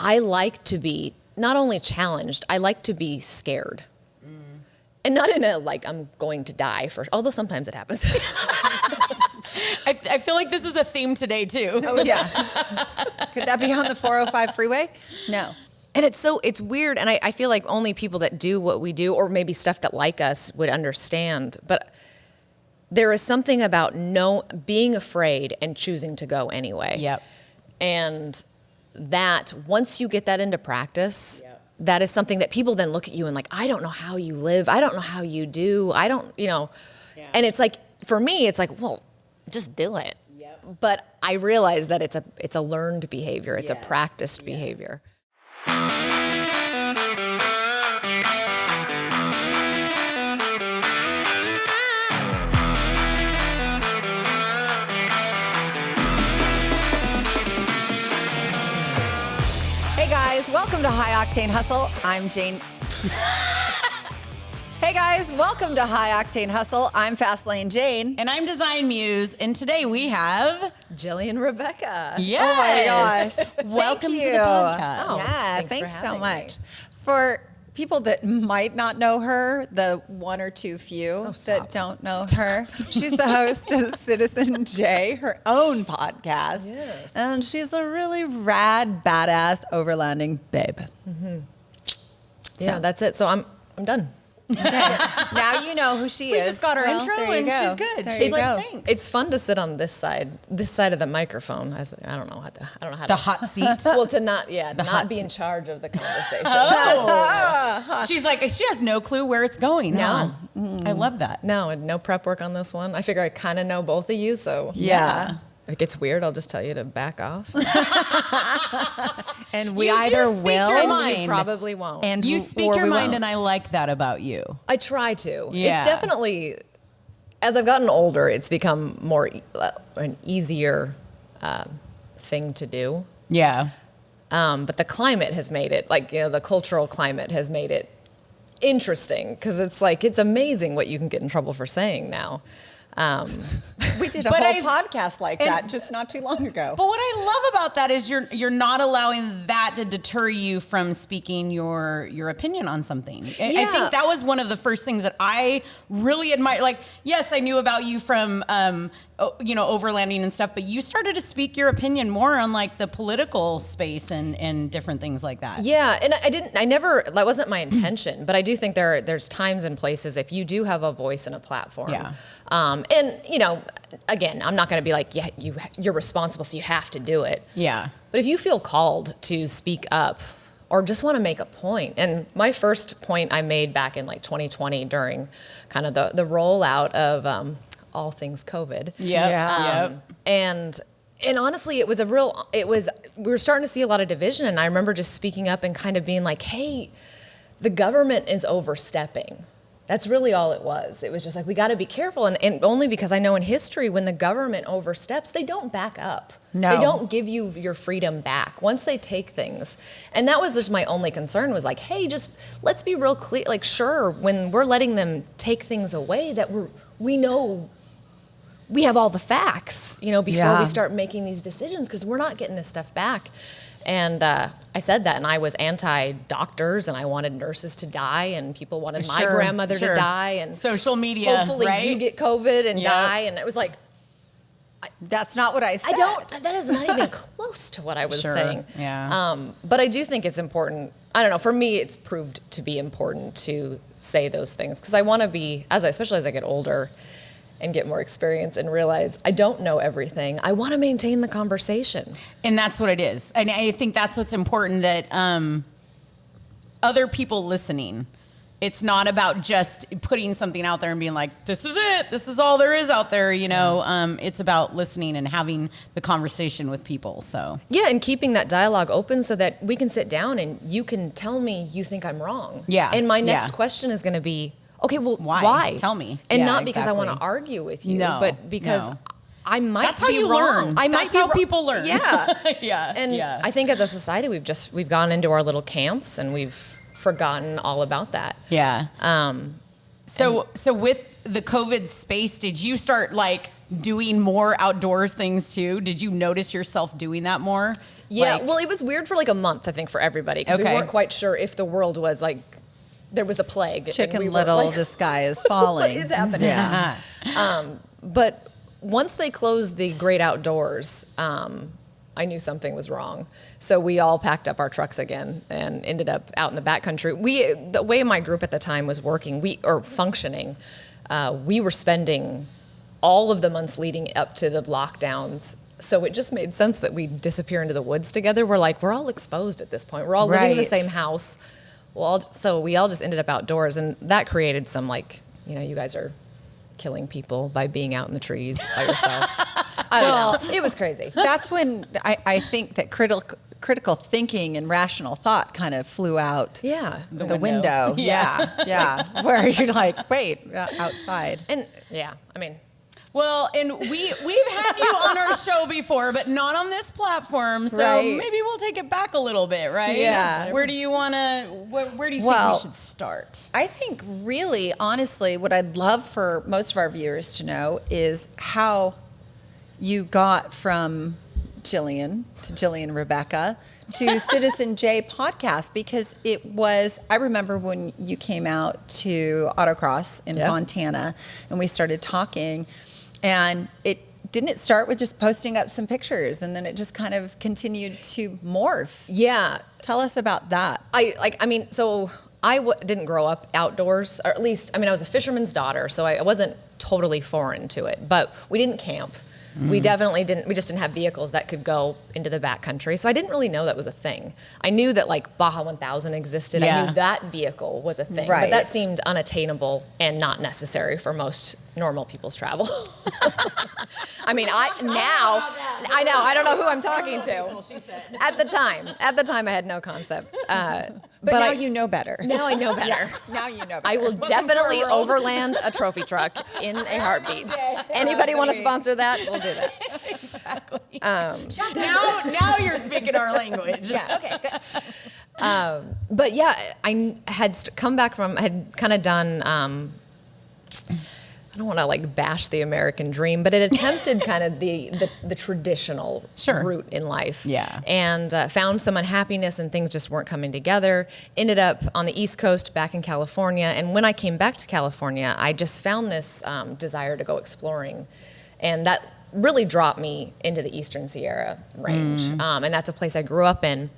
I like to be not only challenged, I like to be scared. And not in a, like, I'm going to die first, although sometimes it happens. I feel like this is a theme today, too. Oh, yeah. Could that be on the 405 freeway? No. And it's weird. And I feel like only people that do what we do, or maybe stuff that like us, would understand. But there is something about being afraid and choosing to go anyway. Yep. And that, once you get that into practice, that is something that people then look at you and like, I don't know how you live. I don't know how you do. I don't, And it's like, for me, it's like, well, just do it. Yep. But I realize that it's a learned behavior. It's a practiced behavior. Hey guys, welcome to High Octane Hustle. I'm Jane. Hey guys, welcome to High Octane Hustle. I'm Fastlane Jane. And I'm Design Muse. And today we have Jillian Rebekah. Yes. Oh my gosh. Welcome Thank to you. the podcast. Oh, Yeah, thanks thanks for so having much. me. For people that might not know her, the one or two few that don't know her, she's the host of Citizen J, her own podcast. Yes. And she's a really rad, badass overlanding babe. Mm-hmm. Yeah, that's it. So I'm done. Okay. Now you know who she We is. just got her Well, intro there you and go. she's good. There She's you like, go. thanks. It's fun to sit on this side of the microphone. I don't know how to. The hot seat. Well, to not hot be in charge of the conversation. Oh. She's like, she has no clue where it's going. No. I love that. No, no prep work on this one. I figure I kind of know both of you, so Yeah. If it gets weird, I'll just tell you to back off. And we You do either speak will your And mind. you probably won't. and You or speak your we mind, won't. and I like that about you. I try to. Yeah. It's definitely, as I've gotten older, it's become more an easier thing to do. Yeah. But the climate has made it, the cultural climate has made it interesting, because it's amazing what you can get in trouble for saying now. We did a But whole podcast like that just not too long ago. But what I love about that is you're not allowing that to deter you from speaking your opinion on something. I Yeah. think that was one of the first things that I really admire. Like, yes, I knew about you from overlanding and stuff, but you started to speak your opinion more on like the political space and different things like that. Yeah, and that wasn't my intention, but I do think there's times and places if you do have a voice and a platform. Yeah. And again, I'm not going to be like, yeah, you're responsible, so you have to do it. Yeah. But if you feel called to speak up or just want to make a point, and my first point I made back in 2020 during kind of the rollout of all things COVID. Yeah. And honestly, we were starting to see a lot of division, and I remember just speaking up and kind of being like, hey, the government is overstepping. That's really all it was. It was just like, we got to be careful. And only because I know in history, when the government oversteps, they don't back up. No. They don't give you your freedom back once they take things. And that was just my only concern, was like, hey, just let's be real clear. Like, sure, when we're letting them take things away, that we know we have all the facts, before Yeah. we start making these decisions, because we're not getting this stuff back. And I said that, and I was anti-doctors, and I wanted nurses to die, and people wanted my grandmother to die, and Social media, hopefully right? you get COVID and Yep. die. And it was like, That's not what I said. that is not even close to what I was Sure. saying. Yeah. But I do think it's important. I don't know, for me, it's proved to be important to say those things, because I want to be, especially as I get older and get more experience and realize I don't know everything. I want to maintain the conversation. And that's what it is. And I think that's what's important, that other people listening, it's not about just putting something out there and being like, this is it. This is all there is out there. It's about listening and having the conversation with people. So Yeah, and keeping that dialogue open so that we can sit down and you can tell me you think I'm wrong. Yeah, And my next yeah. question is going to be, okay, well, Why? why? Tell me. And Yeah, not because I want to exactly. argue with you, No, but because no. I might That's how be you wrong. learn. I might That's be how wrong. people learn. Yeah. Yeah. And yeah. I think as a society, we've gone into our little camps and we've forgotten all about that. Yeah. So with the COVID space, did you start doing more outdoors things too? Did you notice yourself doing that more? Yeah, Like- well, it was weird for like a month, I think, for everybody because we Okay. weren't quite sure if the world was like there was a plague. and Chicken we were Little, like, the sky is falling. What is happening? Yeah. But once they closed the great outdoors, I knew something was wrong. So we all packed up our trucks again and ended up out in the backcountry. The way my group at the time was working, functioning, we were spending all of the months leading up to the lockdowns. So it just made sense that we disappear into the woods together. We're all exposed at this point. We're all living in the Right. same house. So we all just ended up outdoors, and that created some you guys are killing people by being out in the trees by yourself. I don't know. It was crazy. That's when I think that critical thinking and rational thought kind of flew out Yeah. the window. Yeah. Where you're like, wait, outside. And yeah, I mean, Well, and we've had you on our show before, but not on this platform. So Right. maybe we'll take it back a little bit, right? Yeah. Where do you want to? Where do you think Well, we should start? I think really, honestly, what I'd love for most of our viewers to know is how you got from Jillian to Jillian Rebekah to Citizen J podcast, because it was, I remember when you came out to Autocross in Yeah. Fontana and we started talking, and didn't it start with just posting up some pictures and then it just kind of continued to morph? yeah. Tell us about that. So I didn't grow up outdoors, or at least, I was a fisherman's daughter, so I wasn't totally foreign to it, but we didn't camp. We definitely didn't. We just didn't have vehicles that could go into the backcountry, so I didn't really know that was a thing. I knew that Baja 1000 existed. I Yeah. knew that vehicle was a thing, Right. but that seemed unattainable and not necessary for most normal people's travel. I don't know who I'm talking to. At the time, I had no concept. But now you know better. Now I know better. Now you know better. I will definitely overland a trophy truck in a heartbeat. Anybody want to sponsor that? We'll do that. Exactly. Now you're speaking our language. Yeah, okay, good. But yeah, I had come back from, I had kind of done, I don't want to bash the American dream, but it attempted kind of the traditional Sure. route in life. Yeah. And found some unhappiness and things just weren't coming together. Ended up on the East Coast back in California. And when I came back to California, I just found this desire to go exploring. And that really dropped me into the Eastern Sierra range. And that's a place I grew up in.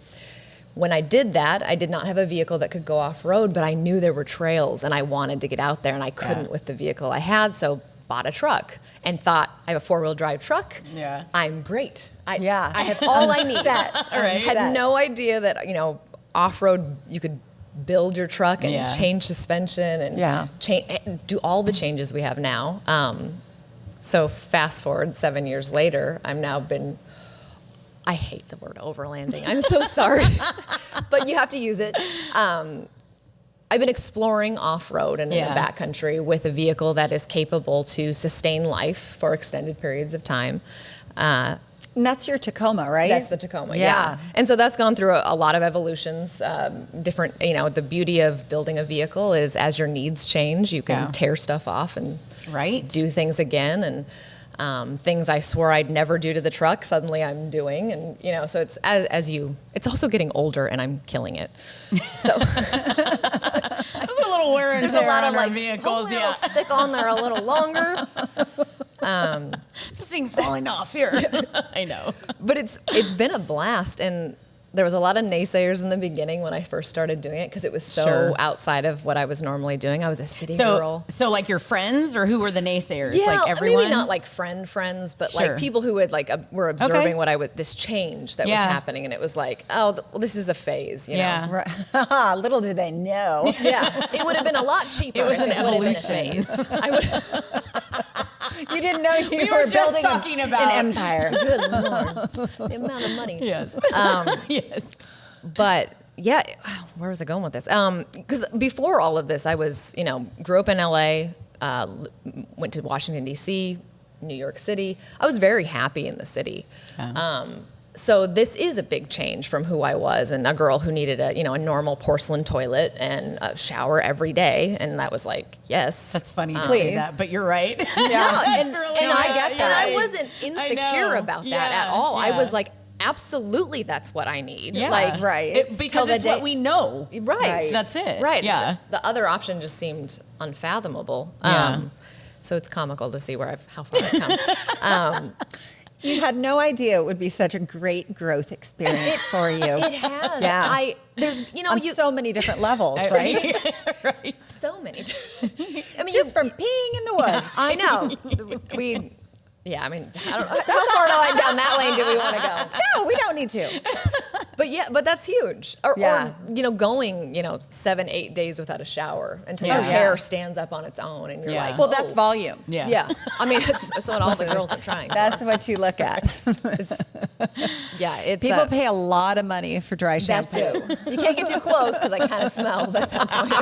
When I did that, I did not have a vehicle that could go off-road, but I knew there were trails and I wanted to get out there and I couldn't with the vehicle I had, so bought a truck and thought, I have a four-wheel drive truck. Yeah. I'm great. I Yeah. have all I need. All right. Had no idea that, off-road you could build your truck and Yeah. change suspension and do all the changes we have now. So fast forward 7 years later, I hate the word overlanding. I'm so sorry, but you have to use it. I've been exploring off-road and in the backcountry with a vehicle that is capable to sustain life for extended periods of time. And that's your Tacoma, right? That's the Tacoma, Yeah. yeah. And so that's gone through a lot of evolutions. Different, the beauty of building a vehicle is as your needs change, you can tear stuff off and do things again. And things I swore I'd never do to the truck, suddenly I'm doing. And, so it's it's also getting older and I'm killing it. So There's a little wear and there's a tear lot on of our vehicles. hopefully it'll stick on there a little longer. This thing's falling off here. I know. But it's been a blast, and there was a lot of naysayers in the beginning when I first started doing it because it was so outside of what I was normally doing. I was a city girl. So like your friends, or who were the naysayers? Yeah, like everyone? maybe not like friends, but Sure. like people who would were observing this change that was happening, and it was like, this is a phase, you know? Right. Little do they know. Yeah, it would have been a lot cheaper. It was if an it would have been a evolution. phase. I would. You didn't know you We were were just building talking about- an empire. Good Lord, the amount of money. Yes. Yes. But yeah, where was I going with this? Because before all of this, I was, grew up in LA, went to Washington, D.C., New York City. I was very happy in the city. So this is a big change from who I was, and a girl who needed a normal porcelain toilet and a shower every day. And that was like, yes. That's funny to Please. say that, but you're right. Yeah, and really I right. get that. And I wasn't insecure about that at all. I was like, absolutely that's what I need. Yeah. Like, Right. Because Till the it's day- what we know. right. That's it. Right. Yeah. The other option just seemed unfathomable. Yeah. So it's comical to see how far I've come. You had no idea it would be such a great growth experience for you. It has. Yeah. There's, On so many different levels, right? Right. so many. I mean, Just from peeing in the woods. I know. Yeah, I mean, I don't know. How far down that lane do we want to go? No, we don't need to. But that's huge. Or Yeah. going, 7-8 days without a shower until Yeah. your Oh, yeah. hair stands up on its own and you're Yeah. like, Well, that's "Whoa." volume. Yeah. Yeah. I mean, that's what all the girls are trying. That's what you look at. It's People pay a lot of money for dry that's shampoo. it. You can't get too close because I kind of smell at that point.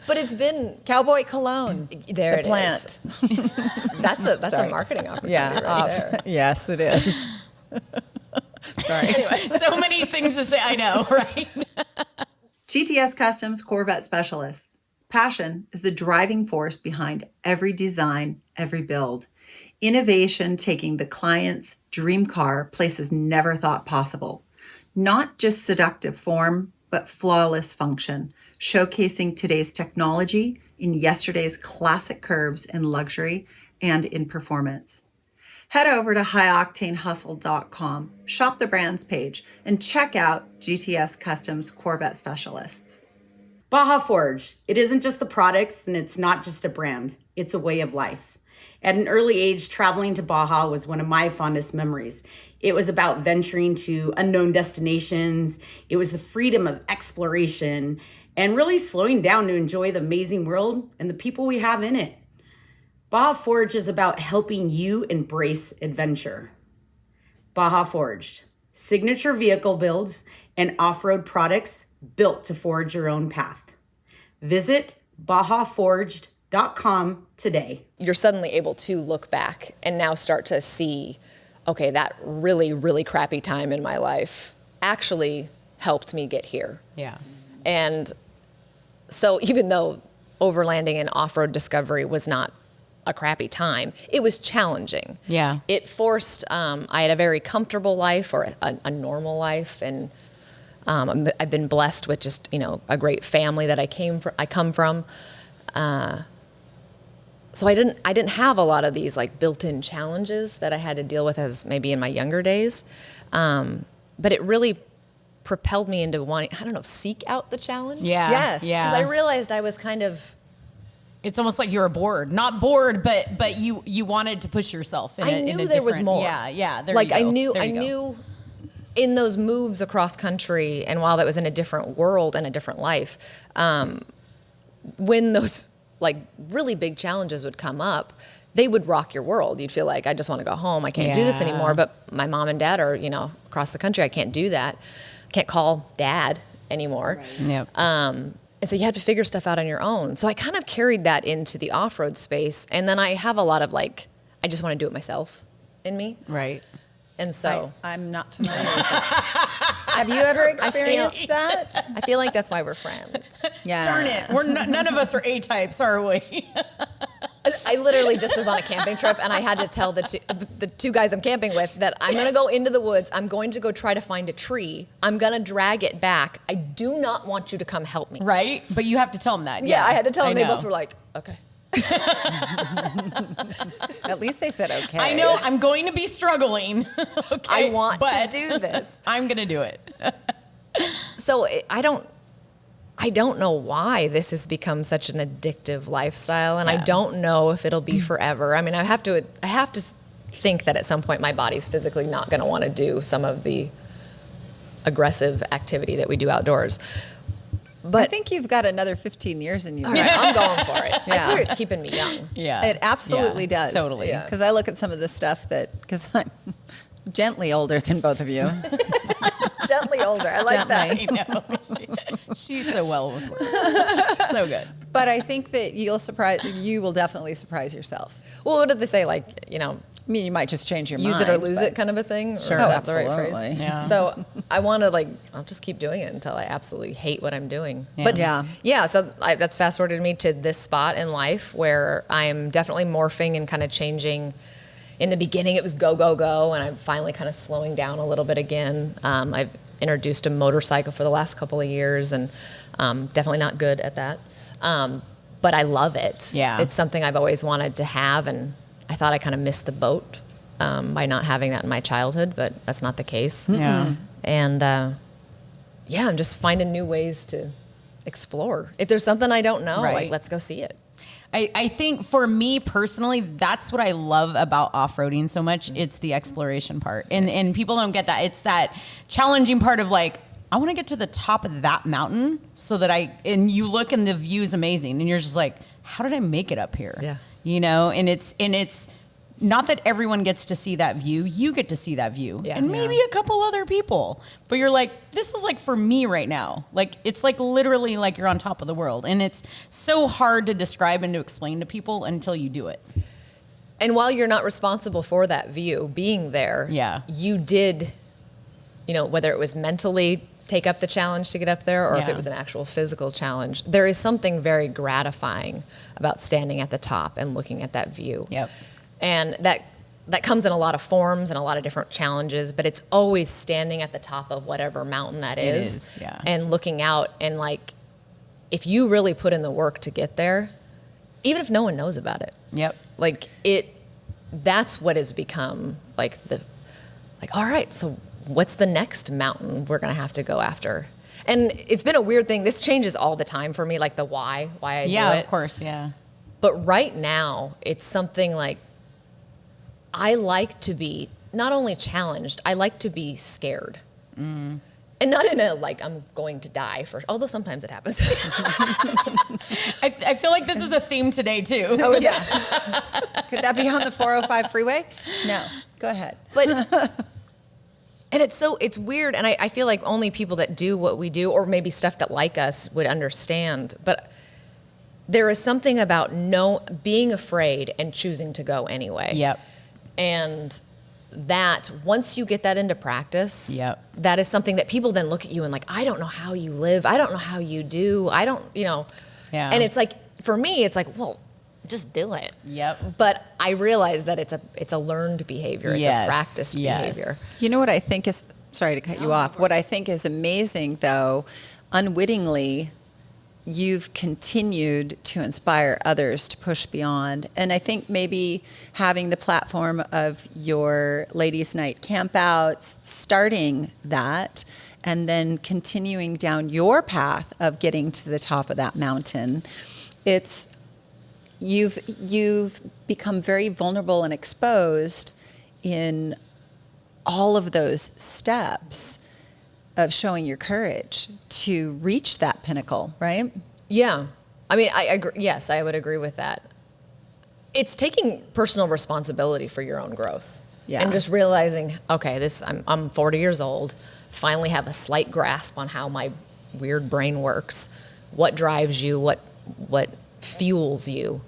But it's been Cowboy cologne. there. The It plant. is. That's a Sorry. marketing opportunity Yeah. right there. Yes, it is. Sorry. Anyway, so many things to say. I know, right? GTS Customs Corvette Specialists. Passion is the driving force behind every design, every build. Innovation taking the client's dream car places never thought possible. Not just seductive form, but flawless function, showcasing today's technology in yesterday's classic curves in luxury and in performance. Head over to highoctanehustle.com, shop the brands page, and check out GTS Customs Corvette Specialists. Baja Forged. It isn't just the products and it's not just a brand. It's a way of life. At an early age, traveling to Baja was one of my fondest memories. It was about venturing to unknown destinations. It was the freedom of exploration and really slowing down to enjoy the amazing world and the people we have in it. Baja Forged is about helping you embrace adventure. Baja Forged. Signature vehicle builds and off-road products built to forge your own path. Visit bajaforged.com today. You're suddenly able to look back and now start to see, okay, that really, really crappy time in my life actually helped me get here. Yeah. And so even though overlanding and off-road discovery was not a crappy time, it was challenging. Yeah. It forced, I had a very comfortable life or a normal life. And I've been blessed with just, a great family that I come from. So I didn't have a lot of these like built-in challenges that I had to deal with as maybe in my younger days. But it really propelled me into wanting, seek out the challenge. Yeah. Yes. Yeah. Because I realized I was kind of, It's almost like you were bored. Not bored, but you wanted to push yourself. I knew there was more. Yeah. There like you go. I knew in those moves across country, and while that was in a different world and a different life, when those like really big challenges would come up, they would rock your world. You'd feel like, I just want to go home. I can't do this Yeah. anymore. But my mom and dad are, across the country. I can't do that. Can't call dad anymore. Yep. And so you have to figure stuff out on your own. So I kind of carried that into the off-road space. And then I have a lot of I just want to do it myself in me. Right. And so I'm not familiar with that. Have you ever experienced that? I feel like that's why we're friends. Yeah. Darn it. We're none of us are A-types, are we? I literally just was on a camping trip and I had to tell the two guys I'm camping with that I'm going to go into the woods. I'm going to go try to find a tree. I'm going to drag it back. I do not want you to come help me. Right? But you have to tell them that. Yeah, I had to tell them. They know. both were like, okay. At least they said okay. I know I'm going to be struggling. Okay, I want to but do this. I'm going to do it. So I don't know why this has become such an addictive lifestyle, and I Yeah. don't know if it'll be forever. I mean, I have to think that at some point my body's physically not going to want to do some of the aggressive activity that we do outdoors. I But think you've got another 15 years in you. all right, I'm going for it. I Yeah. swear it's keeping me young. Yeah. It absolutely Yeah, does. Totally. Yeah. Because I look at some of the stuff because I'm gently older than both of you. Gently older. I like Gently. that. I know. She's so well with words. So good. But I think that you will definitely surprise yourself. Well, what did they say? Like, I mean, you might just change your use mind. it or lose but- it kind of a thing? Sure. Or is Oh, that the right phrase? absolutely. Yeah. So I want to I'll just keep doing it until I absolutely hate what I'm doing. Yeah. But Yeah. so that's fast forwarded me to this spot in life where I'm definitely morphing and kind of changing in the beginning it was go, go, go, and I'm finally kind of slowing down a little bit again. I've introduced a motorcycle for the last couple of years, and definitely not good at that. But I love it. Yeah. It's something I've always wanted to have, and I thought I kind of missed the boat by not having that in my childhood, but that's not the case. Yeah. And yeah, I'm just finding new ways to explore. If there's something I don't know, Right. like, let's go see it. I think for me personally, that's what I love about off-roading so much. It's the exploration part. And people don't get that. It's that challenging part of like, I want to get to the top of that mountain so that and you look and the view is amazing. And you're just like, how did I make it up here? Yeah. You know, and it's not that everyone gets to see that view. You get to see that view. Yeah. And maybe a couple other people. But you're like, this is like for me right now. Like, it's like literally like you're on top of the world. And it's so hard to describe and to explain to people until you do it. And while you're not responsible for that view, being there, Yeah. you did, you know, whether it was mentally take up the challenge to get up there or if Yeah. it was an actual physical challenge, there is something very gratifying about standing at the top and looking at that view. Yep. And that comes in a lot of forms and a lot of different challenges, but it's always standing at the top of whatever mountain that is, yeah. and looking out, and like, if you really put in the work to get there, even if no one knows about it, Yep. like that's what has become like all right, so what's the next mountain we're going to have to go after? And it's been a weird thing. This changes all the time for me, like the why I do it. Yeah, of course. Yeah. But right now, it's something like, I like to be not only challenged, I like to be scared. And not in a, like, I'm going to die first, although sometimes it happens. I feel like this is a theme today, too. Oh, yeah. Could that be on the 405 freeway? No. Go ahead. But, and it's weird, and I feel like only people that do what we do, or maybe stuff that like us, would understand. But there is something about being afraid and choosing to go anyway. Yep. And that once you get that into practice, Yep. that is something that people then look at you and like, I don't know how you live. I don't know how you do. I don't, you know. Yeah. And it's like, for me, it's like, well, just do it. Yep. But I realize that it's a learned behavior. It's Yes. a practiced behavior. You know what I think is, sorry to cut you off. What I think is amazing, though, unwittingly, you've continued to inspire others to push beyond. And I think maybe having the platform of your ladies' night campouts, starting that, and then continuing down your path of getting to the top of that mountain, you've become very vulnerable and exposed in all of those steps of showing your courage to reach that pinnacle, right? Yeah. I mean, I agree. Yes, I would agree with that. It's taking personal responsibility for your own growth. Yeah. And just realizing, okay, I'm 40 years old, finally have a slight grasp on how my weird brain works, what drives you, what fuels you.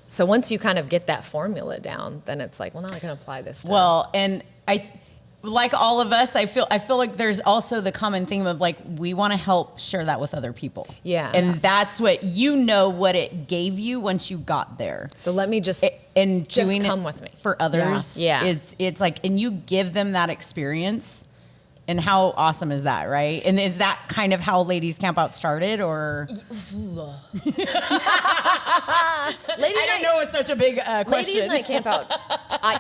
So once you kind of get that formula down, then it's like, well, now I can apply this to Well, and like all of us, I feel like there's also the common theme of like, we want to help share that with other people. Yeah. And that's what what it gave you once you got there. So let me just And Just doing come it with me. for others. Yeah. It's like, and you give them that experience. And how awesome is that, right? And is that kind of how Ladies Camp Out started, or? Ladies I didn't know it was such a big question. Ladies Night Camp Out,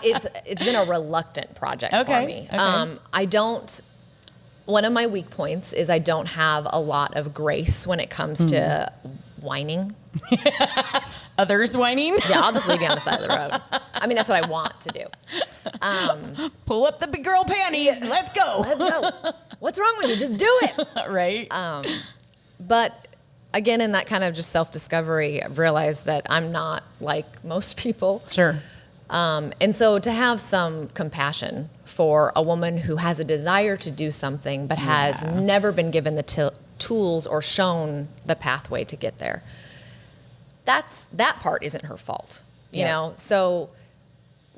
it's been a reluctant project for me. Okay. One of my weak points is I don't have a lot of grace when it comes to whining. Others whining? Yeah, I'll just leave you on the side of the road. I mean, that's what I want to do. Pull up the big girl panties. Let's go. Let's go. What's wrong with you? Just do it. Right? But again, in that kind of just self-discovery, I've realized that I'm not like most people. Sure. And so to have some compassion for a woman who has a desire to do something but has never been given the tools or shown the pathway to get there, that part isn't her fault, you know? So...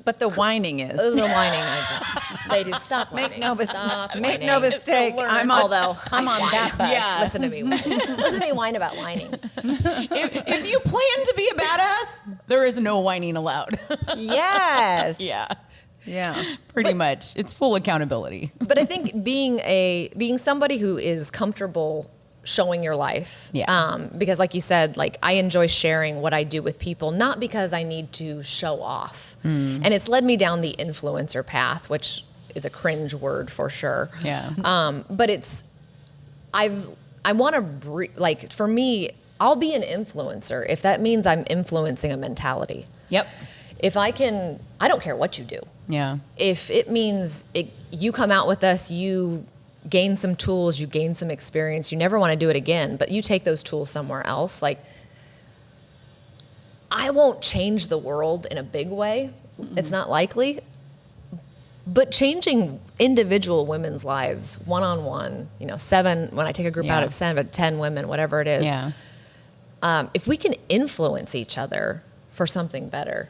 But the whining is. The whining, ladies, stop whining. Make no whining. mistake. I'm on that bus. Yeah. Listen to me whine about whining. If you plan to be a badass, There is no whining allowed. Yes. Yeah. Yeah. Pretty much. It's full accountability. But I think being somebody who is comfortable showing your life, because like you said, like I enjoy sharing what I do with people, not because I need to show off. And it's led me down the influencer path, which is a cringe word for sure. Yeah. But I want to like, for me, I'll be an influencer if that means I'm influencing a mentality. Yep. If I don't care what you do. Yeah. If it means you come out with us, you gain some tools, you gain some experience, you never want to do it again, but you take those tools somewhere else. Like, I won't change the world in a big way. It's not likely. But changing individual women's lives one-on-one, 7, when I take a group out of 7, 10 women, whatever it is. Yeah. If we can influence each other for something better,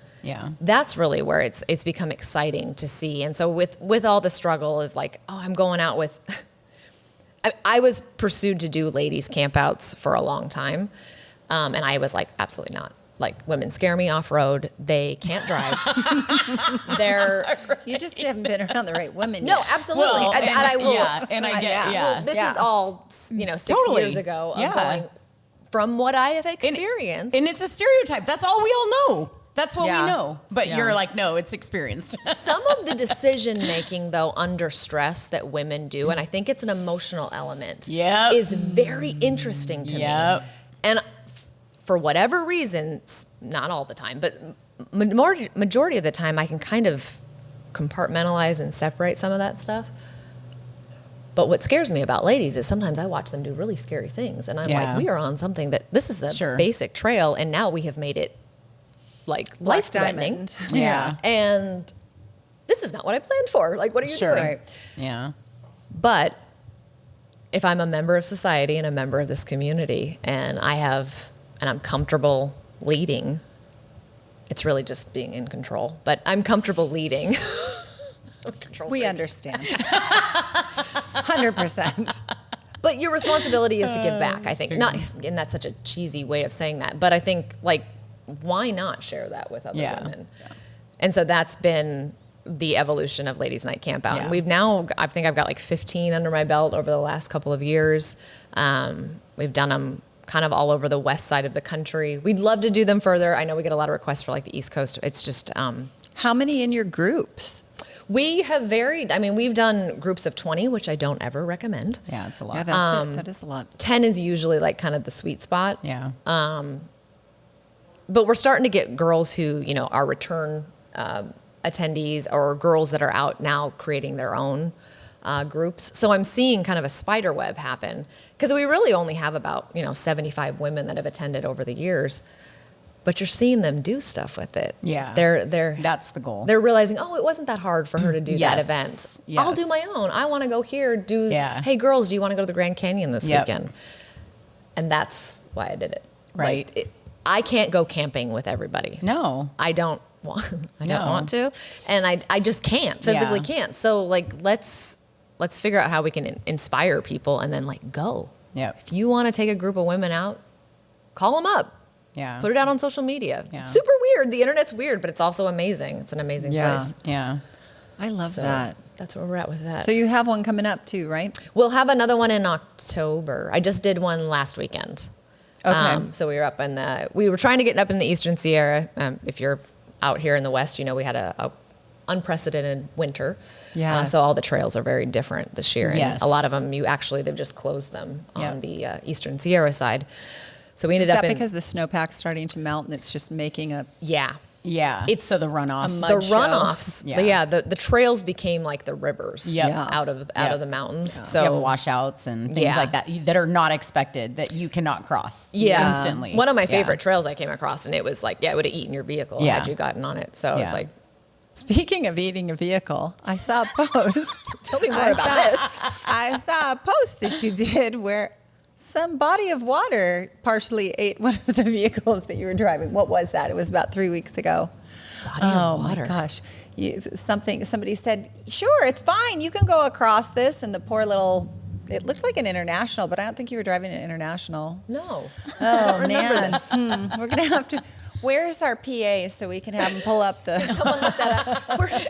that's really where it's become exciting to see. And so with all the struggle of like, I'm going out with, I was pursued to do ladies campouts for a long time. And I was like, absolutely not. Like, women scare me off-road. They can't drive. You just haven't been around the right women No, yet. absolutely. Well, and I will. Yeah, and I get, Well, this is all, 6 Totally. years ago of Yeah. going from what I have experienced. And it's a stereotype. That's all we all know. That's what Yeah. we know. But Yeah. you're like, no, it's experienced. Some of the decision making, though, under stress that women do, and I think it's an emotional element, Yep. is very interesting to me. And for whatever reason, not all the time, but majority of the time, I can kind of compartmentalize and separate some of that stuff. But what scares me about ladies is sometimes I watch them do really scary things, and I'm like, we are on something that this is a basic trail, and now we have made it like life-threatening. Diamond. Yeah. And this is not what I planned for. Like, what are you doing? Right. Yeah. But if I'm a member of society and a member of this community, and I'm comfortable leading, it's really just being in control. But I'm comfortable leading. We understand. 100%. But your responsibility is to give back, I think. Not, and that's such a cheesy way of saying that. But I think, like, why not share that with other women? Yeah. And so that's been the evolution of Ladies Night Camp Out. And we've now, I think I've got like 15 under my belt over the last couple of years. We've done them kind of all over the west side of the country. We'd love to do them further. I know we get a lot of requests for like the East Coast. It's just... How many in your groups? We have varied. I mean, we've done groups of 20, which I don't ever recommend. Yeah, it's a lot. Yeah, that's it. That is a lot. 10 is usually like kind of the sweet spot. Yeah. But we're starting to get girls who, are return attendees, or girls that are out now creating their own groups. So I'm seeing kind of a spider web happen, because we really only have about, 75 women that have attended over the years. But you're seeing them do stuff with it. Yeah. That's the goal. They're realizing, it wasn't that hard for her to do that event. Yes. I'll do my own. I want to go here. Hey, girls, do you want to go to the Grand Canyon this weekend? And that's why I did it. Right. Like, I can't go camping with everybody. No. I don't want. I don't want to, and I just can't physically can't. So like, let's figure out how we can inspire people, and then like go. Yeah. If you want to take a group of women out, call them up. Yeah. Put it out on social media. Yeah. Super weird. The internet's weird, but it's also amazing. It's an amazing place. Yeah. I love that. That's where we're at with that. So you have one coming up too, right? We'll have another one in October. I just did one last weekend. Okay. So we were trying to get up in the Eastern Sierra. If you're out here in the West, we had a unprecedented winter. Yeah. So all the trails are very different this year. And Yes. a lot of them, they've just closed them on the Eastern Sierra side. So we ended Is up that because the snowpack's starting to melt and it's just making a... Yeah. Yeah. It's so the runoff. mud the show. runoffs. Yeah. The trails became like the rivers Yeah. out of the mountains. You So have washouts and things like that are not expected, that you cannot cross instantly. One of my favorite trails I came across, and it was like, it would have eaten your vehicle had you gotten on it. So it's like, Speaking of eating a vehicle, I saw a post. tell me more about this. I saw a post that you did where some body of water partially ate one of the vehicles that you were driving. What was that? It was about 3 weeks ago. Body of water. My gosh. Somebody said, sure, it's fine. You can go across this. And the poor little, it looked like an International, but I don't think you were driving an International. No. Oh, man. We're going to have to. Where's our PA so we can have him pull up the? Someone look that up.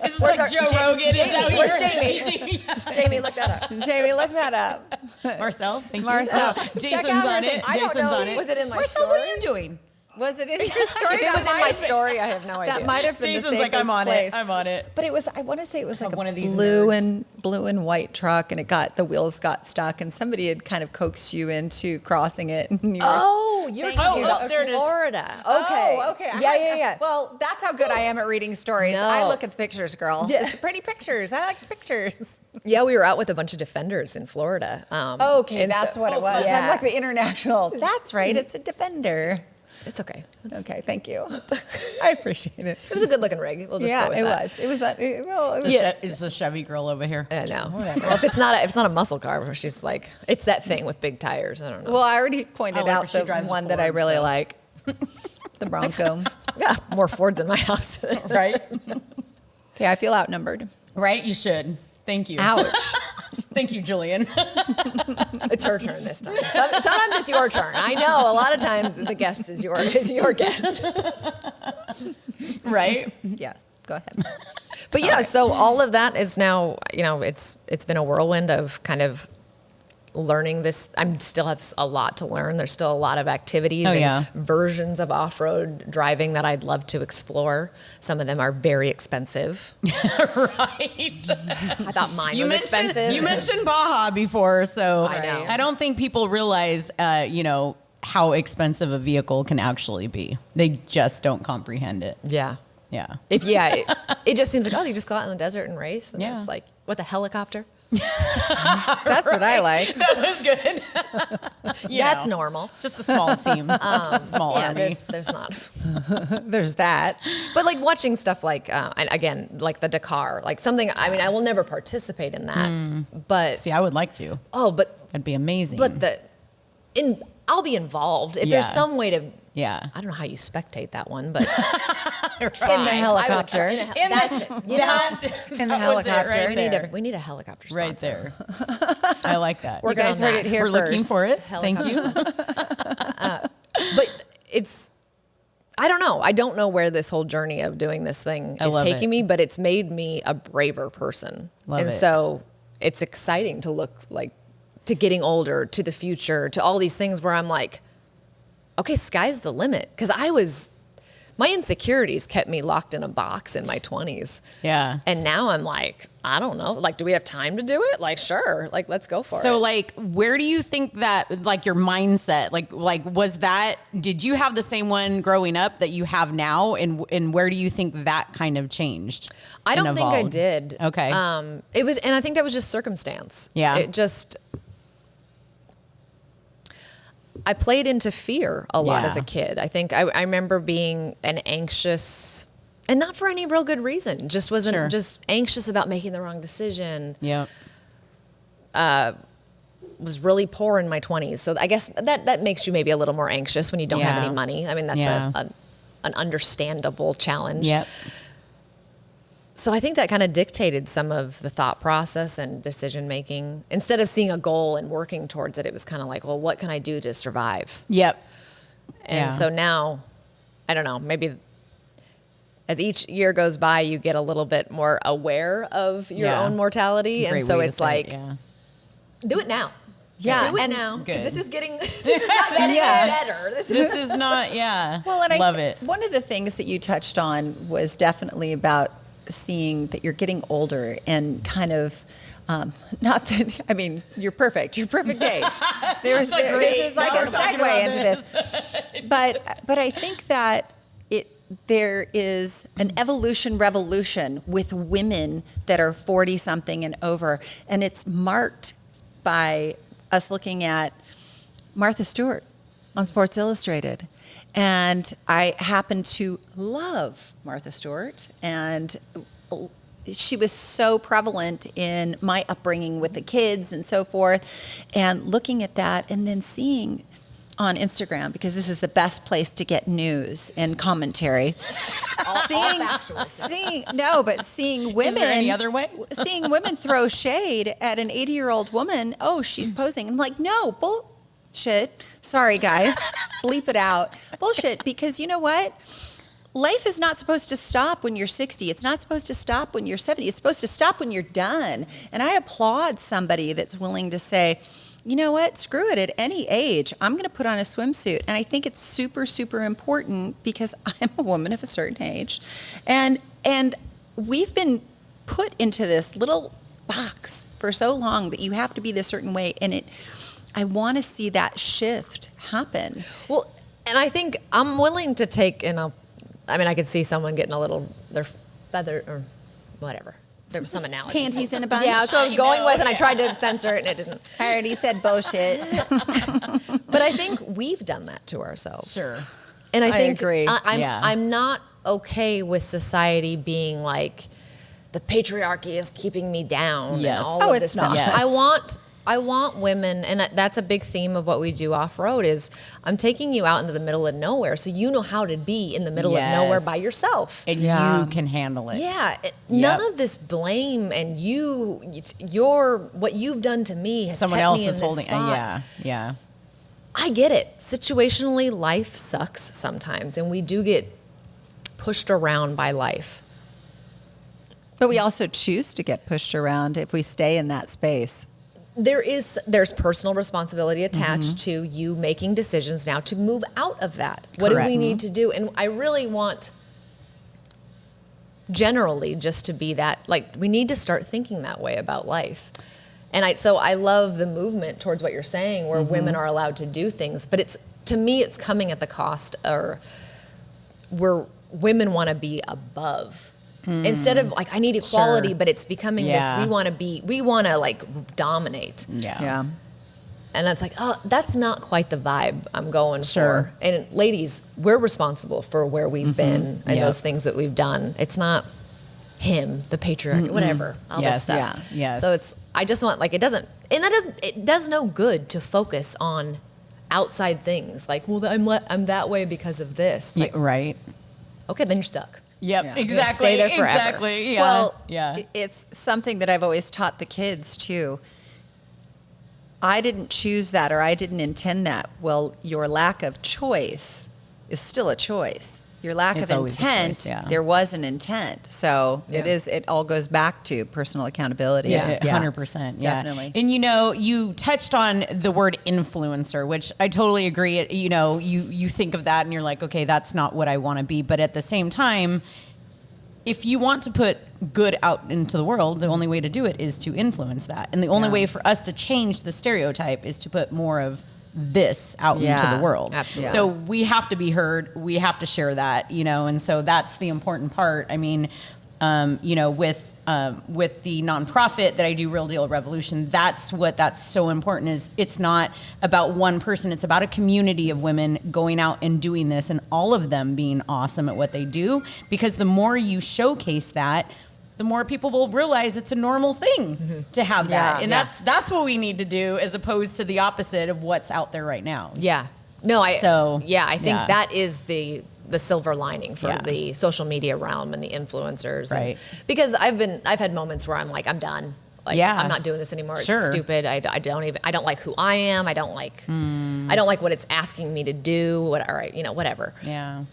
It's like Joe Rogan. Is that what Where's you're- Jamie? Jamie, look that up. Jamie, look that up. Marcel, thank Marcel. you. Check Jason's out on her it. thing. I don't Jason's know. on it. Was it in my Marcel, story? what are you doing? Was it in your story? If it was in my story, I have no idea. That might have been Jason's the safest like, I'm on place. it. I'm on it. But it was, I want to say it was like One a of these blue nerds. and white truck, and the wheels got stuck, and somebody had kind of coaxed you into crossing it. And you You're Thank talking you. about There it is. Florida. Okay. Oh, okay. Yeah. Well, that's how good I am at reading stories. No. I look at the pictures, girl. Yeah. It's pretty pictures. I like the pictures. Yeah, we were out with a bunch of defenders in Florida. Okay, and that's so- what it was. Yeah. I'm like the international. That's right. It's a Defender. It's okay. Okay, thank you. I appreciate it. It was a good looking rig. We'll just Yeah, go with it that. was. It was. Well, it was. Yeah. Is the Chevy girl over here? I know. Well, if it's not a muscle car, she's like, it's that thing with big tires. I don't know. Well, I already pointed I like out her. She the drives a one that I Ford, really so. like. The Bronco. Yeah, more Fords in my house. Right? Okay, I feel outnumbered. Right? You should. Thank you. Ouch. Thank you, Jillian. It's her turn this time. Sometimes it's your turn. I know. A lot of times the guest is your guest. Right? Yes, go ahead. But yeah, so all of that is now, it's been a whirlwind of kind of learning this. I still have a lot to learn. There's still a lot of activities and versions of off-road driving that I'd love to explore. Some of them are very expensive. Right. I thought mine was expensive. You mentioned Baja before, so I know. I don't think people realize, how expensive a vehicle can actually be. They just don't comprehend it. Yeah. Yeah. It just seems like, oh, you just go out in the desert and race. And Yeah. it's like, with a helicopter? That's what I like. That was good. That's normal. Just a small team. Just a small Yeah, army. there's not. There's that. But like watching stuff like, and again, like the Dakar, like something, I mean, I will never participate in that, but, See, I would like to. but That'd be amazing. I'll be involved. If there's Yeah. some way to, yeah. I don't know how you spectate that one, but In the helicopter. that's it. You know, In the helicopter. right we need a helicopter sponsor. Right there. I like that. You guys on heard that. it here We're first. looking for it. Thank you. But I don't know. I don't know where this whole journey of doing this thing I is love taking it. me, but it's made me a braver person. Love and it. so it's exciting to look like to getting older, to the future, to all these things where I'm like, okay, sky's the limit. Because my insecurities kept me locked in a box in my 20s. Yeah. And now I'm like, I don't know. Like, do we have time to do it? Like, sure. Like, let's go for it. So like, where do you think that, like your mindset, like was that, did you have the same one growing up that you have now? And where do you think that kind of changed? I don't and think I evolved? did. Okay. It was, and I think that was just circumstance. Yeah. I played into fear a lot Yeah. as a kid. I think I remember being an anxious, and not for any real good reason, just wasn't Sure. just anxious about making the wrong decision. Yeah. Was really poor in my 20s. So I guess that makes you maybe a little more anxious when you don't have Yeah. any money. I mean, that's Yeah. an understandable challenge. Yep. So I think that kind of dictated some of the thought process and decision making. Instead of seeing a goal and working towards it, it was kind of like, well, what can I do to survive? Yep. And Yeah. so now, I don't know, maybe as each year goes by, you get a little bit more aware of your Yeah. own mortality. Great And so way to it's say it, like, yeah. do it now. Yeah, Do it and- now. Because Good. this is not getting better. This This is not, yeah. Well, and love it. One of the things that you touched on was definitely about seeing that you're getting older and kind of. Not that, I mean, you're perfect. You're perfect age. This is like Now a we're talking segue about into this. But I think that there is an revolution with women that are 40 something and over, and it's marked by us looking at Martha Stewart on Sports Illustrated. And I happen to love Martha Stewart, and she was so prevalent in my upbringing with the kids and so forth. And looking at that and then seeing on Instagram, because this is the best place to get news and commentary. Seeing women. Is there any other way? Seeing women throw shade at an 80-year-old woman. Oh, she's posing. I'm like, no, Bullshit. Sorry, guys. Bleep it out. Bullshit. Because you know what? Life is not supposed to stop when you're 60. It's not supposed to stop when you're 70. It's supposed to stop when you're done. And I applaud somebody that's willing to say, you know what? Screw it. At any age, I'm going to put on a swimsuit. And I think it's super, super important because I'm a woman of a certain age. And we've been put into this little box for so long that you have to be this certain way. And I want to see that shift happen. Well, and I think I'm willing to take I could see someone getting their feather or whatever. There was some analogy. Panties in a bunch? Yeah, that's what I was going with, and I tried to censor it, and it didn't. I already said bullshit. But I think we've done that to ourselves. Sure. And I think agree. I'm not okay with society being like, the patriarchy is keeping me down. Yes. And all Oh, of it's this stuff. not. Yes. I want women, and that's a big theme of what we do off-road, is I'm taking you out into the middle of nowhere so you know how to be in the middle of nowhere by yourself. And Yeah. you can handle it. Yeah, none of this blame and what you've done to me has Someone kept else me in is this holding. spot. Yeah. I get it. Situationally, life sucks sometimes, and we do get pushed around by life. But we also choose to get pushed around if we stay in that space. There's personal responsibility attached to you making decisions now to move out of that. What do we Correct. need to do? And I really want generally just to be that, like, we need to start thinking that way about life. And so I love the movement towards what you're saying, where women are allowed to do things, but to me it's coming at the cost, or where women want to be above. Instead of like, I need equality, Sure. but it's becoming this, we want to like dominate. Yeah. And that's like, oh, that's not quite the vibe I'm going Sure. for. And ladies, we're responsible for where we've been and Yeah. those things that we've done. It's not him, the patriarch, whatever, all Yes. this stuff. Yeah. Yes. So I just want, like, it does no good to focus on outside things. Like, well, I'm that way because of this. It's like, Right. okay, then you're stuck. Yep. Yeah. Exactly. Stay there forever. Exactly. Yeah. Well, yeah. it's something that I've always taught the kids too. I didn't choose that, or I didn't intend that. Well, your lack of choice is still a choice. Your lack It's of always a intent, choice, yeah. there was an intent. So Yeah. it all goes back to personal accountability. Yeah, 100%. Yeah. Definitely. And you touched on the word influencer, which I totally agree. You think of that and you're like, okay, that's not what I want to be. But at the same time, if you want to put good out into the world, the only way to do it is to influence that. And the only way for us to change the stereotype is to put more of this out into the world. Absolutely. So we have to be heard. We have to share that, and so that's the important part. I mean, with the nonprofit that I do, Real Deal Revolution, that's so important. Is it's not about one person. It's about a community of women going out and doing this, and all of them being awesome at what they do. Because the more you showcase that, the more people will realize it's a normal thing to have that. Yeah. And that's what we need to do, as opposed to the opposite of what's out there right now. Yeah. No, I think yeah. that is the silver lining for Yeah. the social media realm and the influencers. Right. Because I've had moments where I'm like, I'm done. Like, Yeah. I'm not doing this anymore. It's Sure. stupid. I don't like who I am. I don't like what it's asking me to do. Whatever. Yeah.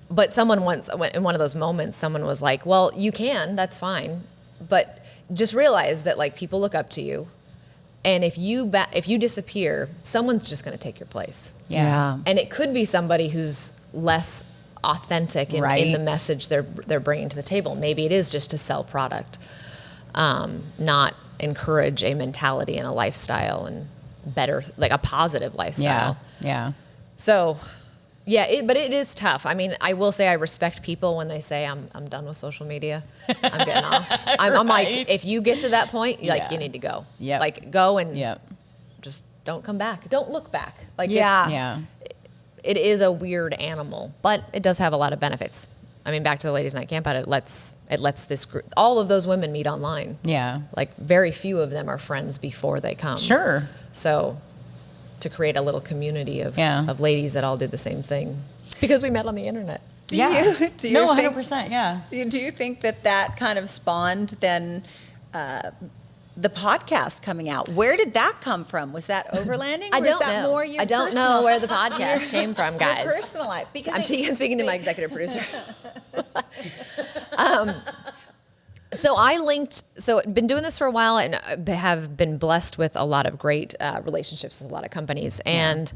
But someone once, in one of those moments, someone was like, well, you can, that's fine. But just realize that, like, people look up to you. And if you disappear, someone's just going to take your place. Yeah. And it could be somebody who's less authentic in Right. the message they're bringing to the table. Maybe it is just to sell product, not encourage a mentality and a lifestyle and better, like a positive lifestyle. Yeah. So, yeah, but it is tough. I mean, I will say I respect people when they say I'm done with social media. I'm getting off. I'm like, Right. if you get to that point, Yeah. you need to go. Yep. Like, go and Yep. just don't come back. Don't look back. Like, Yeah. Yeah. it is a weird animal, but it does have a lot of benefits. I mean, back to the ladies' night camp out, it lets this group, all of those women meet online. Yeah. Like, very few of them are friends before they come. Sure. So, to create a little community of ladies that all do the same thing, because we met on the internet. Do Yeah. you No, think, 100%. Yeah. do you think that kind of spawned then the podcast coming out. Where did that come from? Was that overlanding? I or is don't that know. More your I don't personal- know where the podcast came from, guys. Your personal life. Because I'm speaking to my executive producer. So I've been doing this for a while and have been blessed with a lot of great relationships with a lot of companies. And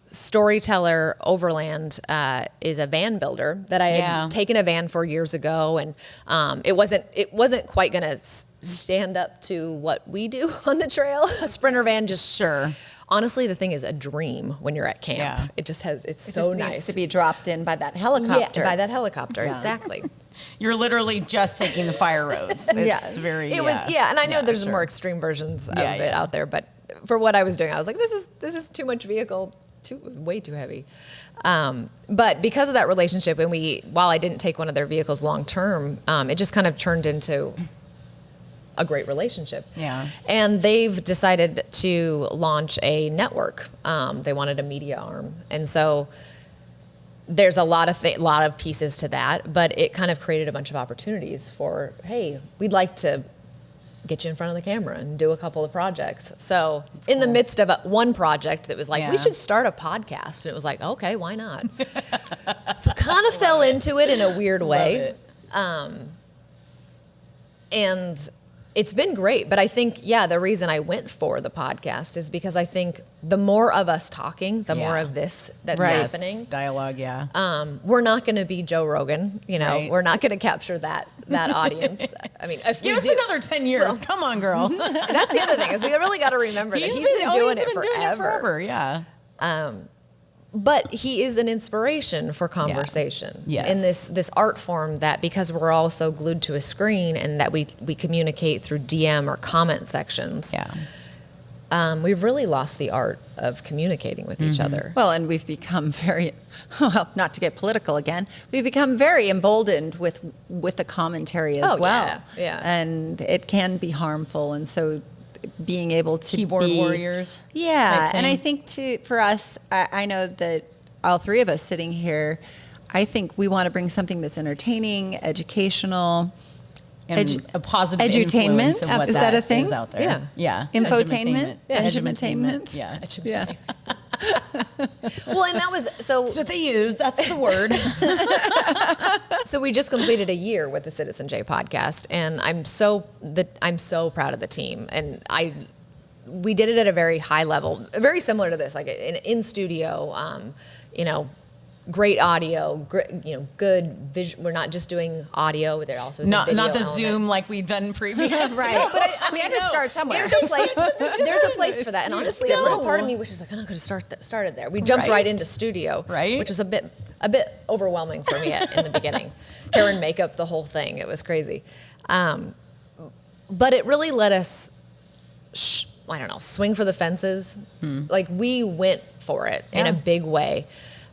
Storyteller Overland is a van builder that I had taken a van for years ago, and it wasn't quite going to stand up to what we do on the trail. A Sprinter van just honestly, the thing is a dream when you're at camp. Yeah. It just it's so just nice needs to be dropped in by that helicopter. Yeah, by that helicopter, exactly. You're literally just taking the fire roads. It's very. It was, and I know there's more extreme versions of it out there, but for what I was doing, I was like, this is too much vehicle, way too heavy. But because of that relationship, and while I didn't take one of their vehicles long term, it just kind of turned into a great relationship. Yeah. And they've decided to launch a network. They wanted a media arm, and so there's a lot of pieces to that, but it kind of created a bunch of opportunities for, hey, we'd like to get you in front of the camera and do a couple of projects. So in the midst of one project that was like, we should start a podcast. And it was like, okay, why not? So kind of fell into it in a weird way. And it's been great, but I think, the reason I went for the podcast is because I think the more of us talking, the more of this that's happening. Dialogue, we're not going to be Joe Rogan, we're not going to capture that audience. I mean, if give us another 10 years. Well, come on, girl. That's the other thing is we really got to remember that he's been doing it forever. Yeah. But he is an inspiration for conversation in this art form that, because we're all so glued to a screen and that we communicate through DM or comment sections. Yeah. We've really lost the art of communicating with each other. Well, and we've become very, not to get political again, we've become very emboldened with the commentary as well. Yeah. And it can be harmful. And so being able to keyboard warriors. Yeah. And I think for us, I know that all three of us sitting here, I think we want to bring something that's entertaining, educational, and a positive edutainment. Influence of what is that a thing? Is out there. Yeah. Infotainment. Edutainment. Yeah. Well, and that was that's what they use. That's the word. So we just completed a year with the Citizen J podcast, and I'm so proud of the team. And we did it at a very high level, very similar to this, like in studio. Great audio, good vision. We're not just doing audio; there also is a video not the element. Zoom like we've done previously. Right. No, but we had to start somewhere. There's a place for that. And honestly, a little part of me wishes like I'm not going to started there. We jumped right into studio, which was a bit overwhelming for me in the beginning. Hair and makeup, the whole thing. It was crazy, but it really let us, swing for the fences. Like we went for it in a big way.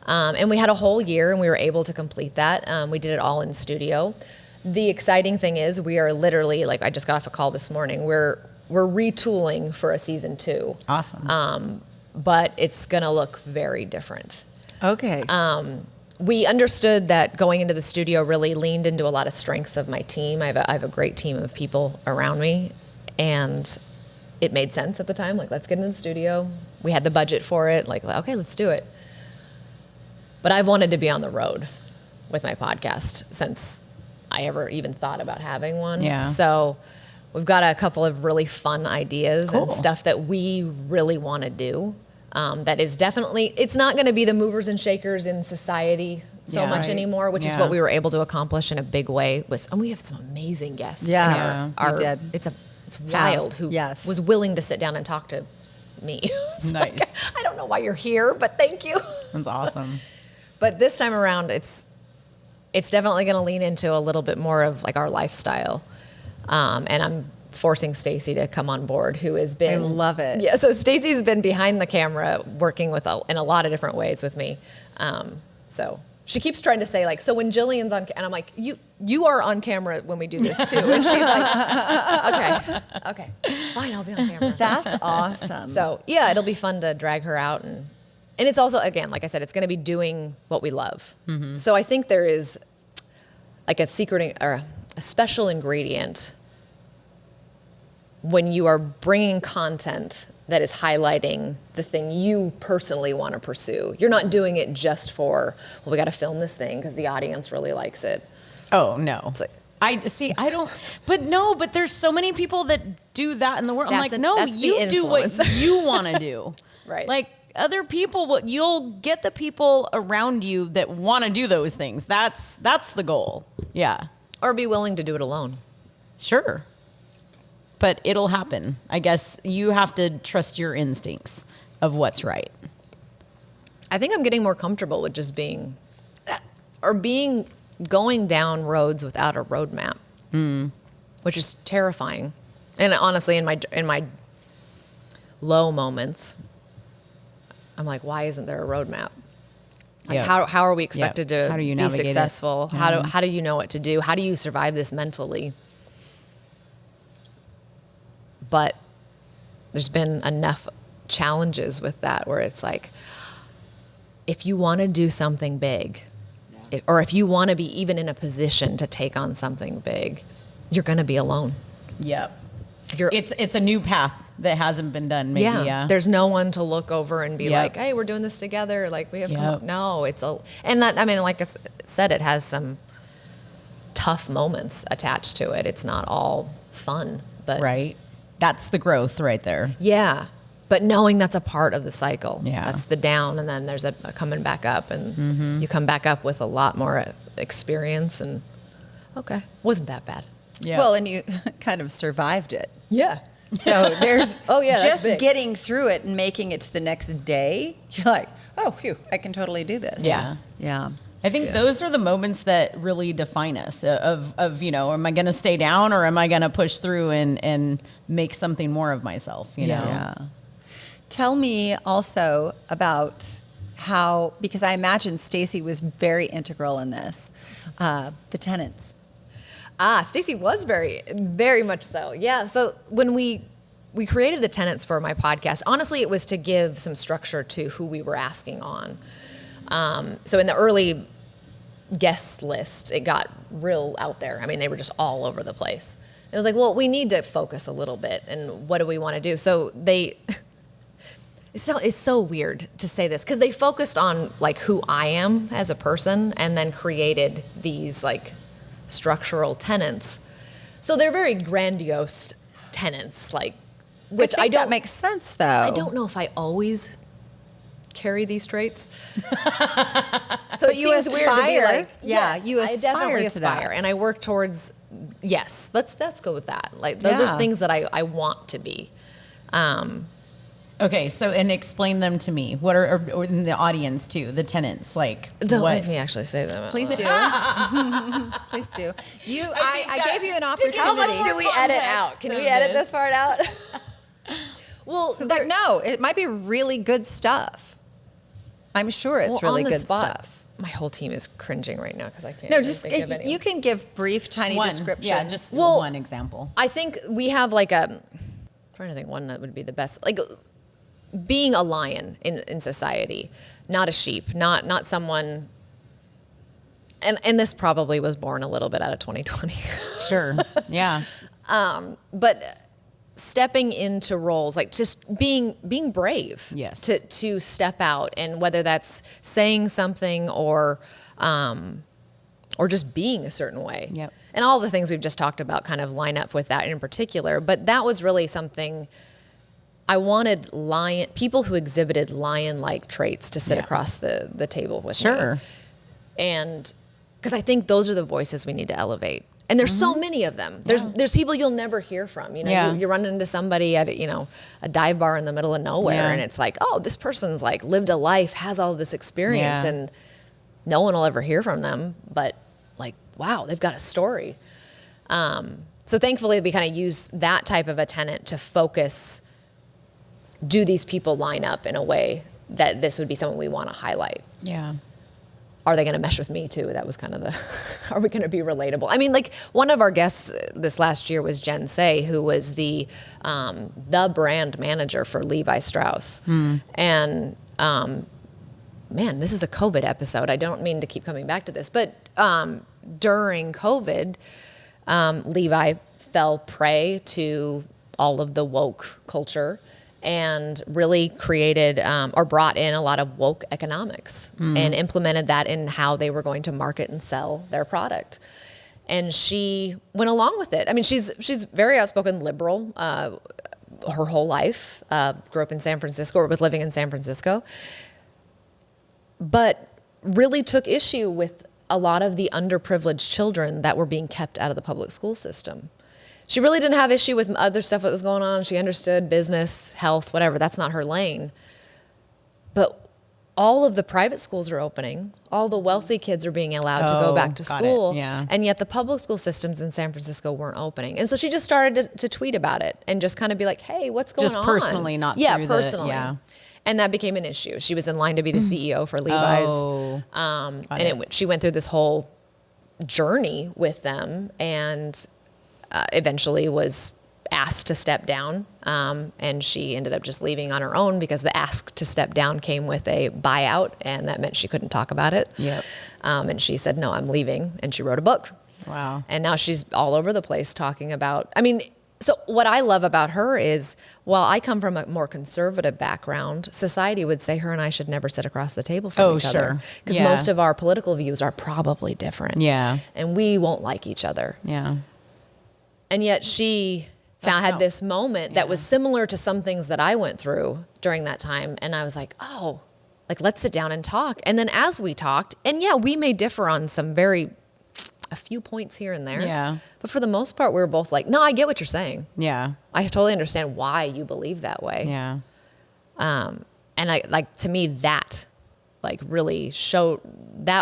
And we had a whole year and we were able to complete that. We did it all in studio. The exciting thing is we are literally, like I just got off a call this morning, we're retooling for a season 2. Awesome. But it's going to look very different. Okay. We understood that going into the studio really leaned into a lot of strengths of my team. I have a great team of people around me, and it made sense at the time. Like, let's get into the studio. We had the budget for it. Like, okay, let's do it. But I've wanted to be on the road with my podcast since I ever even thought about having one. Yeah. So we've got a couple of really fun ideas and stuff that we really want to do. That is definitely, it's not going to be the movers and shakers in society so much anymore, which is what we were able to accomplish in a big way. And we have some amazing guests. Yes, we did. It's wild who was willing to sit down and talk to me. Nice. Like, I don't know why you're here, but thank you. That's awesome. But this time around, it's definitely going to lean into a little bit more of like our lifestyle, and I'm forcing Stacy to come on board, who has been. I love it. Yeah, so Stacy's been behind the camera, working in a lot of different ways with me. So she keeps trying to say like, so when Jillian's on, and I'm like, you are on camera when we do this too, and she's like, okay, fine, I'll be on camera. That's awesome. So yeah, it'll be fun to drag her out and it's also, again, like I said, it's going to be doing what we love. Mm-hmm. So I think there is like a secret or a special ingredient when you are bringing content that is highlighting the thing you personally want to pursue. You're not doing it just for, well, we got to film this thing because the audience really likes it. Oh, no. It's like, I don't, but there's so many people that do that in the world. I'm like, no, that's the you do what influence. you want to do. Right. Like other people, you'll get the people around you that want to do those things. That's the goal. Yeah. or be willing to do it alone. Sure. But it'll happen. I guess you have to trust your instincts of what's right. I think I'm getting more comfortable with just being going down roads without a roadmap, which is terrifying. And honestly, in my low moments, I'm like, why isn't there a roadmap? Like, Yep. how are we expected Yep. to How do you be navigate it? successful? How do you know what to do? How do you survive this mentally? But there's been enough challenges with that where it's like, if you want to do something big, or if you want to be even in a position to take on something big, you're going to be alone. Yep. You're, It's a new path that hasn't been done. Maybe. Yeah. There's no one to look over and be Yep. like, hey, we're doing this together. Like we have, Yep. no, and that, I mean, like I said, it has some tough moments attached to it. It's not all fun, but Right. That's the growth right there. yeah. But knowing that's a part of the cycle. Yeah. That's the down, and then there's a coming back up, and you come back up with a lot more experience, and okay, wasn't that bad. Yeah. Well, and you kind of survived it. Yeah. So there's Oh, yeah, that's just big. getting through it and making it to the next day. You're like, oh, phew, I can totally do this. Yeah. Yeah. I think those are the moments that really define us of am I going to stay down or am I going to push through and make something more of myself, you know? Yeah. Tell me also about how, because I imagine Stacy was very integral in this, the tenants. Stacy was very, very much so. Yeah. So when we created the tenants for my podcast, honestly, it was to give some structure to who we were asking on. So in the early guest list, it got real out there. I mean, they were just all over the place. It was like, well, we need to focus a little bit, and what do we want to do? So it's so weird to say this because they focused on like who I am as a person, and then created these like structural tenants. So they're very grandiose tenants, like, which I I think don't that makes sense, though. I don't know if I always carry these traits. So it you seems weird to be aspire. like, Yeah, yes, you I definitely aspire to that. aspire, and I work towards. Yes, let's go with that. Like those Yeah. are things that I want to be. Okay, so and explain them to me. What are or in the audience too? The tenants, like Don't what? make me actually say them. out Please loud. do. Please do. I gave you an opportunity. How much do we edit out? Context Can of we edit this. this part out? Well, It's like, no, it might be really good stuff. I'm sure it's really on the good spot, stuff. my whole team is cringing right now because I can't. No, even just think of any. you can give brief, tiny One. description. Yeah, just Well, one example. I think we have like I'm trying to think one that would be the best. Like being a lion in society, not a sheep, not someone. And this probably was born a little bit out of 2020. Sure. Yeah. But stepping into roles, like just being brave. Yes. To step out, and whether that's saying something or just being a certain way. Yep. And all the things we've just talked about kind of line up with that in particular. But that was really something I wanted people who exhibited lion-like traits to sit Yeah. across the table with me. Sure. And because I think those are the voices we need to elevate. And there's so many of them. There's people you'll never hear from. You know, Yeah. you're running into somebody at a dive bar in the middle of nowhere, Yeah. and it's like, oh, this person's like lived a life, has all this experience, Yeah. and no one will ever hear from them. But like, wow, they've got a story. So thankfully, we kind of use that type of a tenant to focus. Do these people line up in a way that this would be someone we want to highlight? Yeah. Are they going to mesh with me too? That was kind of are we going to be relatable? I mean, like one of our guests this last year was Jen Say, who was the brand manager for Levi Strauss. And man, this is a COVID episode. I don't mean to keep coming back to this, but during COVID, Levi fell prey to all of the woke culture and really created or brought in a lot of woke economics and implemented that in how they were going to market and sell their product. And she went along with it. I mean, she's very outspoken liberal her whole life, grew up in San Francisco or was living in San Francisco, but really took issue with a lot of the underprivileged children that were being kept out of the public school system. She really didn't have issue with other stuff that was going on. She understood business, health, whatever. That's not her lane. But all of the private schools are opening. All the wealthy kids are being allowed to go back to school. Yeah. And yet the public school systems in San Francisco weren't opening. And so she just started to tweet about it and just kind of be like, hey, what's going on? Just personally, not yeah, through personally. Yeah. And that became an issue. She was in line to be the CEO for Levi's. She went through this whole journey with them and eventually was asked to step down. And she ended up just leaving on her own because the ask to step down came with a buyout, and that meant she couldn't talk about it. Yep. And she said, no, I'm leaving. And she wrote a book. Wow. And now she's all over the place talking about, I mean, so what I love about her is, while I come from a more conservative background, society would say her and I should never sit across the table from each other. Because most of our political views are probably different. Yeah. And we won't like each other. Yeah. And yet she had this moment that was similar to some things that I went through during that time. And I was like, oh, like, let's sit down and talk. And then as we talked, and we may differ on some a few points here and there. Yeah. But for the most part, we were both like, no, I get what you're saying. Yeah. I totally understand why you believe that way. Yeah. And I like, to me, that like really showcased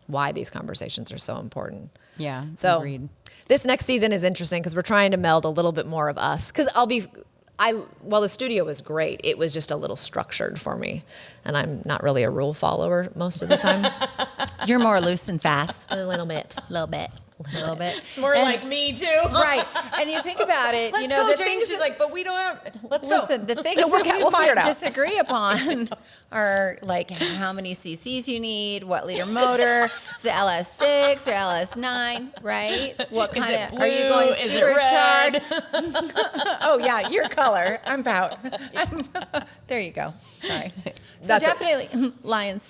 why these conversations are so important. Yeah. So agreed. This next season is interesting because we're trying to meld a little bit more of us. Because the studio was great. It was just a little structured for me. And I'm not really a rule follower most of the time. You're more loose and fast. A little bit. A little bit. It's more like me too. Right. And you think about it, Let's you know, go, the Jane. things She's like, but we don't have, let's listen, go. the things We'll that we figure might it out. disagree upon are like how many cc's you need, what liter motor, is it LS6 or LS9, right? What kind of, are you going Is it red? supercharged? Oh yeah, your color. There you go. Sorry. So That's definitely Lions.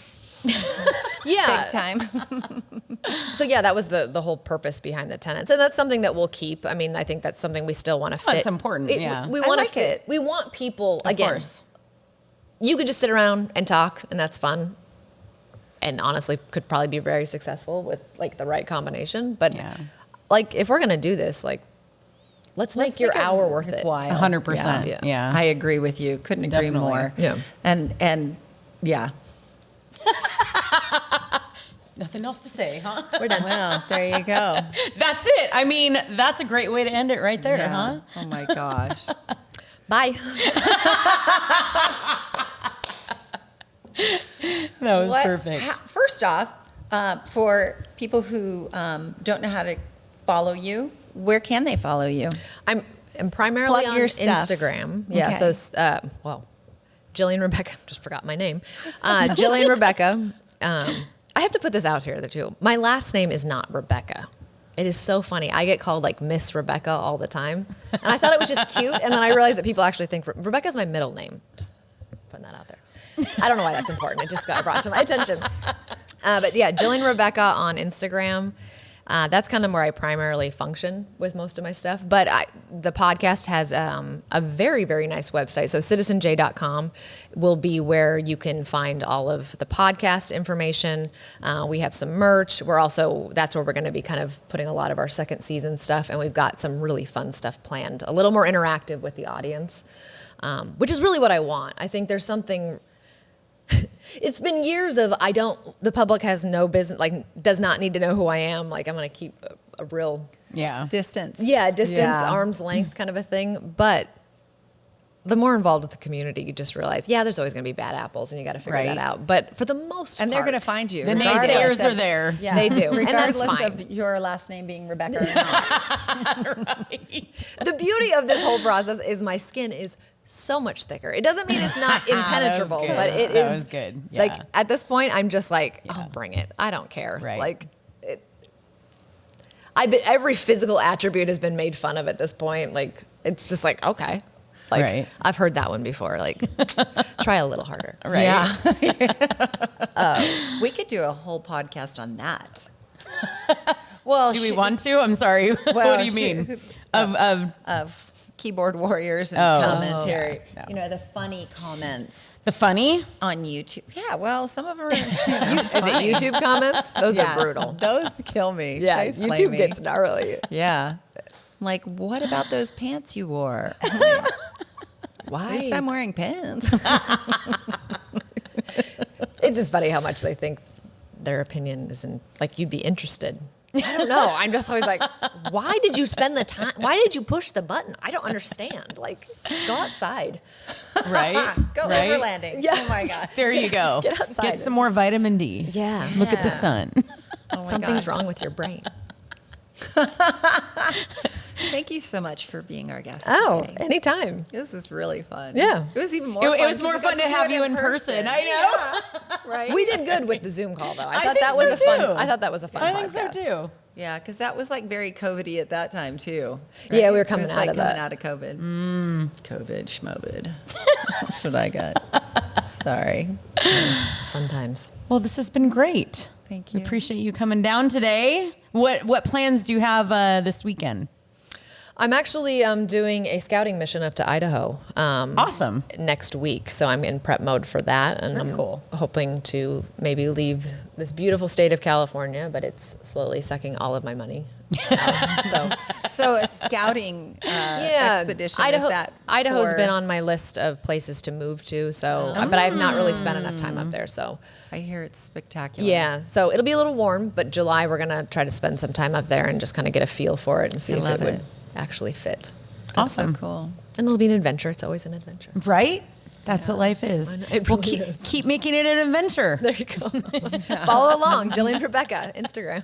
Yeah. Big time. So that was the whole purpose behind the tenants, and that's something that we'll keep. I mean, I think that's something we still want to fit. It's important. Yeah. We I want like it. We want people Of again. course. You could just sit around and talk, and that's fun. And honestly, could probably be very successful with like the right combination. But like, if we're gonna do this, like, let's make your hour worth it. 100%. Yeah. I agree with you. Couldn't agree Definitely. more. Yeah. And yeah. Nothing else to say, huh? We're done. Well, there you go. That's it. I mean, that's a great way to end it right there, huh? Oh my gosh. Bye. That was perfect. First off, for people who don't know how to follow you, where can they follow you? I'm primarily Plug on your stuff. Instagram. Yeah. Okay. So, Jillian Rebekah. Just forgot my name. Jillian Rebekah. I have to put this out here too. My last name is not Rebekah. It is so funny. I get called like Miss Rebekah all the time, and I thought it was just cute. And then I realized that people actually think Rebekah is my middle name. Just putting that out there. I don't know why that's important. It just got brought to my attention. But yeah, Jillian Rebekah on Instagram. That's kind of where I primarily function with most of my stuff. But the podcast has a very, very nice website. So citizenj.com will be where you can find all of the podcast information. We have some merch. That's where we're going to be kind of putting a lot of our second season stuff. And we've got some really fun stuff planned, a little more interactive with the audience, which is really what I want. I think there's something... It's been years of the public has no business, like, does not need to know who I am. Like, I'm going to keep a real Distance. arm's length kind of a thing. But the more involved with the community, you just realize, there's always going to be bad apples, and you got to figure that out. But for the most part, And they're going to find you. The regardless naysayers are there. Yeah. They do. And that's Regardless fine. of your last name being Rebekah or not. The beauty of this whole process is my skin is so much thicker. It doesn't mean it's not impenetrable, good. but it is. That was good. Yeah. Like, at this point, I'm just like, oh, bring it. I don't care. Right. Like, every physical attribute has been made fun of at this point. Like, it's just like, okay. Like, Right. I've heard that one before. Like, try a little harder. Right. Yeah. We could do a whole podcast on that. Well, Do we want to? I'm sorry. What do you mean? Of keyboard warriors and commentary? No. You know, the funny comments The funny? on YouTube. Yeah, well, some of them are. Is it YouTube comments? Those are brutal. Those kill me. Yeah, They slay YouTube me. gets gnarly. Yeah. Like, what about those pants you wore? Why? At least I'm wearing pants. It's just funny how much they think their opinion isn't, like, you'd be interested. I don't know. I'm just always like, why did you spend the time? Why did you push the button? I don't understand. Like, go outside. Right? Go Right? overlanding. Yeah. Oh my God. There you go. Get outside. Get some more vitamin D. Yeah. Look at the Yeah. sun. Oh my Something's gosh. wrong with your brain. Thank you so much for being our guest. Oh, today. anytime. This is really fun. Yeah. It was even more It fun. was more because we fun got to have do it you in person. I know. Yeah. Right? We did good with the Zoom call, though. I I thought think that was so, a fun. too. I thought that was a fun. I think podcast. so too. Yeah, because that was like very COVID-y at that time too. Yeah, we were It coming was out like of coming that. out of COVID. COVID, schmovid. That's what I got. Sorry. Fun times. Well, this has been great. Thank We you. appreciate you coming down today. What plans do you have this weekend? I'm actually doing a scouting mission up to Idaho. Awesome. Next week, so I'm in prep mode for that, and I'm cool. hoping to maybe leave this beautiful state of California, but it's slowly sucking all of my money. So a scouting expedition, Idaho, is that Idaho's for- been on my list of places to move to. So, but I have not really spent enough time up there. So, I hear it's spectacular. yeah. So it'll be a little warm, but July we're gonna try to spend some time up there and just kind of get a feel for it and see I if love it would it. actually fit. That's Awesome. so cool. And it'll be an adventure. It's always an adventure. Right? That's what life is. I know. It Well, really keep, is. keep making it an adventure. There you go. Follow along, Jillian Rebekah, Instagram.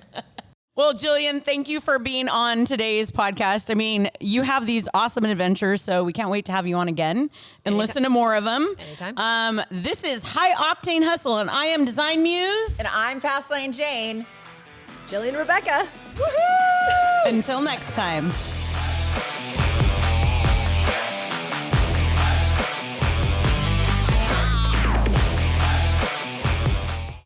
Well, Jillian, thank you for being on today's podcast. I mean, you have these awesome adventures, so we can't wait to have you on again and listen to more of them. Anytime. This is High Octane Hustle, and I am Design Muse. And I'm Fastlane Jane. Jillian Rebekah. Woohoo! Until next time.